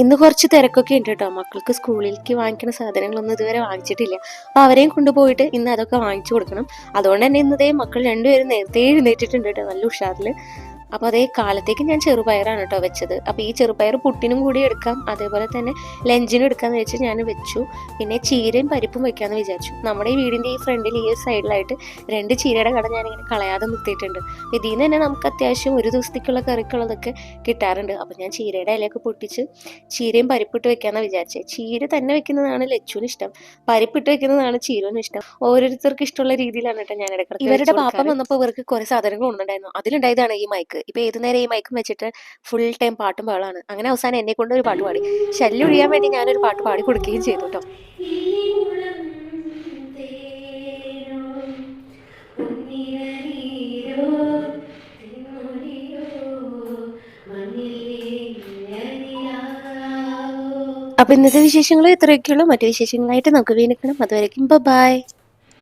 ഇന്ന് കുറച്ച് തിരക്കൊക്കെ ഉണ്ട് കേട്ടോ. മക്കൾക്ക് സ്കൂളിലേക്ക് വാങ്ങിക്കുന്ന സാധനങ്ങളൊന്നും ഇതുവരെ വാങ്ങിച്ചിട്ടില്ല. അപ്പൊ അവരെയും കൊണ്ടുപോയിട്ട് ഇന്ന് അതൊക്കെ വാങ്ങിച്ചു കൊടുക്കണം. അതുകൊണ്ട് തന്നെ ഇന്നതേ മക്കൾ രണ്ടുപേരും നേരത്തെ എഴുന്നേറ്റിട്ടുണ്ട് കേട്ടോ, നല്ല ഉഷാറില്. അപ്പോൾ അതേ കാലത്തേക്ക് ഞാൻ ചെറുപയറാണ് കേട്ടോ വെച്ചത്. അപ്പോൾ ഈ ചെറുപയർ പുട്ടിനും കൂടി എടുക്കാം, അതേപോലെ തന്നെ ലഞ്ചിനും എടുക്കാമെന്ന് വെച്ച് ഞാൻ വെച്ചു. പിന്നെ ചീരയും പരിപ്പും വെക്കാമെന്ന് വിചാരിച്ചു. നമ്മുടെ ഈ വീടിൻ്റെ ഈ ഫ്രണ്ടിൽ ഈ ഒരു സൈഡിലായിട്ട് 2 ചീരയുടെ കട ഞാനിങ്ങനെ കളയാതെ നിർത്തിയിട്ടുണ്ട്. ഇതിൽ നിന്ന് തന്നെ നമുക്ക് അത്യാവശ്യം ഒരു ദിവസത്തേക്കുള്ള കറിക്കുള്ളതൊക്കെ കിട്ടാറുണ്ട്. അപ്പോൾ ഞാൻ ചീരയുടെ ഇലയൊക്കെ പൊട്ടിച്ച് ചീരയും പരിപ്പിട്ട് വെക്കാമെന്നാണ് വിചാരിച്ചത്. ചീര തന്നെ വെക്കുന്നതാണ് ലച്ചുവിന് ഇഷ്ടം, പരിപ്പിട്ട് വെക്കുന്നതാണ് ചീരുവിന് ഇഷ്ടം. ഓരോരുത്തർക്ക് ഇഷ്ടമുള്ള രീതിയിലാണ് കേട്ടോ ഞാൻ ഇടയ്ക്കിടയ്ക്ക് ഇവരുടെ പാപ്പം വന്നപ്പോൾ ഇവർക്ക് കുറേ സാധനങ്ങൾ കൊണ്ടുണ്ടായിരുന്നു. അതിലുണ്ടായതാണ് ഈ മൈക്ക്. ഇപ്പൊ ഏതു നേരം ഈ മൈക്കും വെച്ചിട്ട് ഫുൾ ടൈം പാട്ടും ബഹളാണ്. അങ്ങനെ അവസാനം എന്നെ കൊണ്ട് ഒരു പാട്ട് പാടി. ശല്യം ഒഴിയാൻ വേണ്ടി ഞാനൊരു പാട്ട് പാടി കൊടുക്കുകയും ചെയ്തു കേട്ടോ. അപ്പൊ ഇന്നത്തെ വിശേഷങ്ങൾ ഇത്രയൊക്കെയുള്ളൂ. മറ്റു വിശേഷങ്ങളായിട്ട് നമുക്ക് വീണ്ടും കാണാം. അതുവരെയും ബൈ.